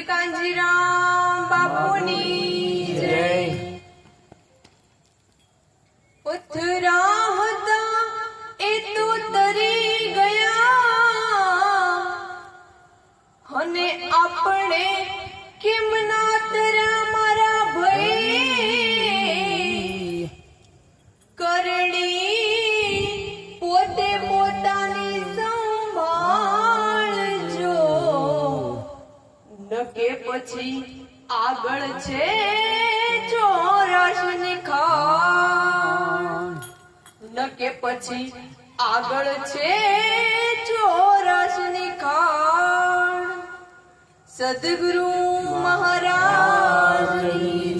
કાંજીરામ બાપુની જય. પથરા હતા એ તો તરી ગયા, અને આપણે કેમ ના તર્યા મારા ભાઈ. કરણી પોતે પોતાની સંભાળજો, નકે પછી આગળ છે ચોરાશની ખાણ. નકે પછી આગળ છે ચોરાશની ખાણ. સદગુરુ મહારાજની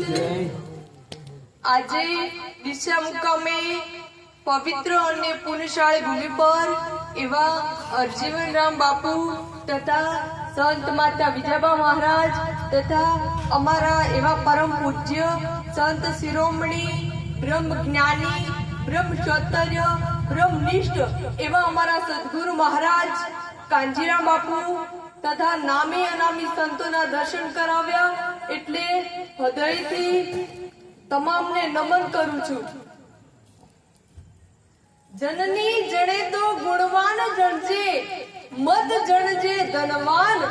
જય. આજે દિશા મુકામે પવિત્ર અને પુણ્યશાળી ભૂમિ પર એવા હરજીવનરામ બાપુ તથા સંત માતા વિજયબા મહારાજ તથા અમારા એવા પરમ પૂજ્ય સંત શિરોમણી બ્રહ્મ જ્ઞાની બ્રહ્મ ચોત્તર્ય બ્રહ્મનિષ્ઠ એવા અમારા સદગુરુ મહારાજ કાંજીરામ બાપુ તથા નામી અનામી સંતોના દર્શન કરાવ્યા, એટલે હૃદયથી તમામને નમન કરું છું. જનની જણે તો ગુણવાન જણજે, મત જણજે ધનવાન.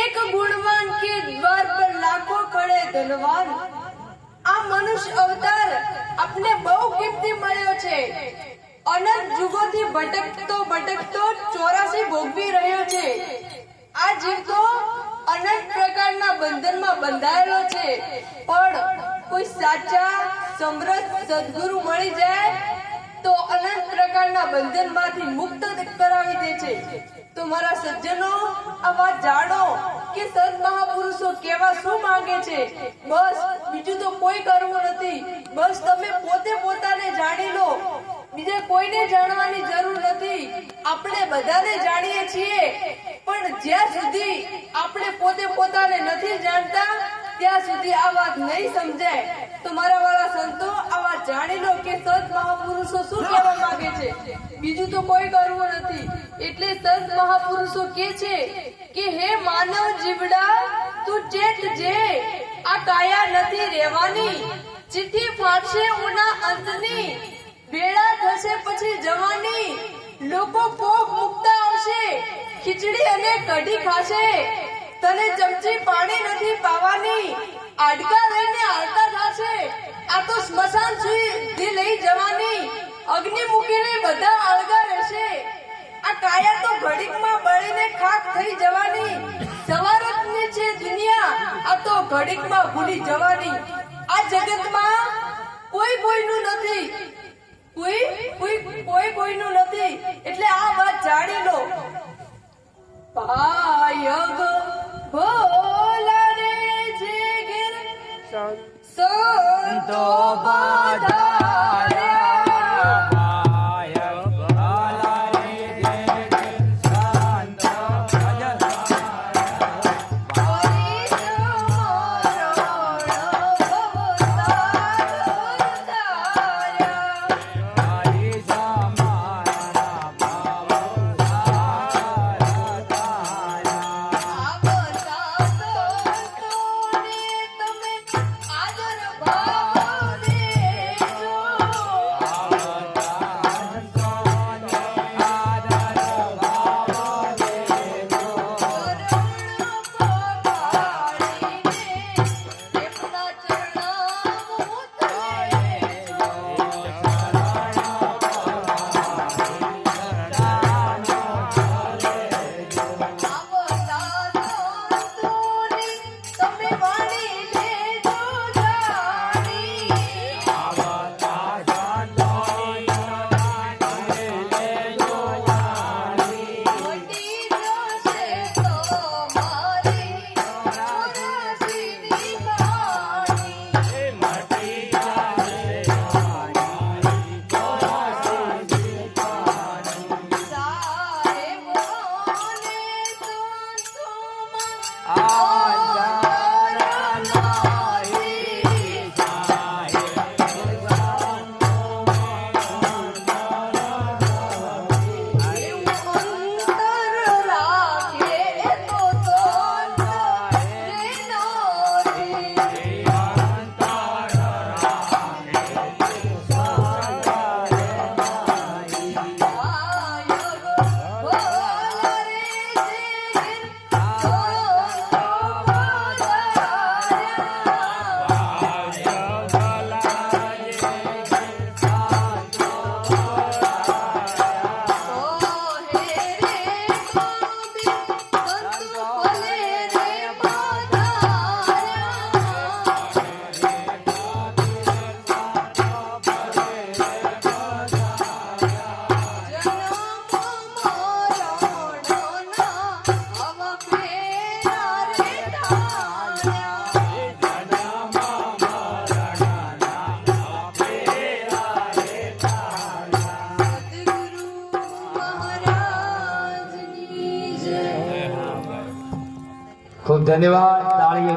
એક ગુણવાન કે દ્વાર પર લાખો ખડે ધનવાન. આ મનુષ્ય અવતાર આપને બહુ કિંમતી મળ્યો છે. અનંત યુગોથી ભટકતો 84 ભોગવી રહ્યો છે. આ જીવ તો અનંત પ્રકારના બંધનમાં બંધાયેલો છે, પણ કોઈ સાચા સમર્થ સદગુરુ મળી જાય તો અનંત પ્રકારના બંધનમાંથી મુક્ત કરાવી દે છે. તો મારા સજ્જનો, આ વાત જાણો કે સંત મહાપુરુષો કેવા શું માંગે છે. બસ બીજું તો કોઈ કરવું નથી. બસ તમે પોતે પોતાને જાણી લો, બીજે કોઈને જાણવાની જરૂર નથી. આપણે બધાને જાણીએ છીએ, પણ જ્યાં સુધી આપણે પોતે પોતાને નથી જાણતા ત્યાં સુધી આ વાત નહીં સમજાય. તો મારા વાળા સંતો, આ વાત જાણી લો કે સંત મહાપુરુષો શું કહેવા માંગે છે. બીજું તો કોઈ કરવું નથી. એટલે સંત મહાપુરુષો કે છે કે હે માનવ જીવડા, તું ચેતજે, આ કાયા નથી રહેવાની. ચિઠ્ઠી ફાટશે ઉના અંતની, વેળા થશે પછી જવાની. લોકો કોક મુકતા આવશે, ખીચડી અને કઢી ખાશે. તને ચમચી પાણી નથી પાવાની, આડકા લઈને હાલતા થશે. આ તો સ્મશાન સુધી લઈ જવાની, અગ્નિ મૂકીને બધા અળગા રહેશે. આ કાયા તો ઘડીકમાં બળીને ખાખ થઈ જવાની. સવારતની છે દુનિયા, આ તો ઘડીકમાં ભૂલી જવાની. આ જગતમાં કોઈ કોઈનું નથી, કોઈ કોઈનું નથી. એટલે આ વાત જાણી લો. પાયગ ભોલા રે જે ગીર સંતો બાધાર્યા. ખૂબ ધન્યવાદ. તાળી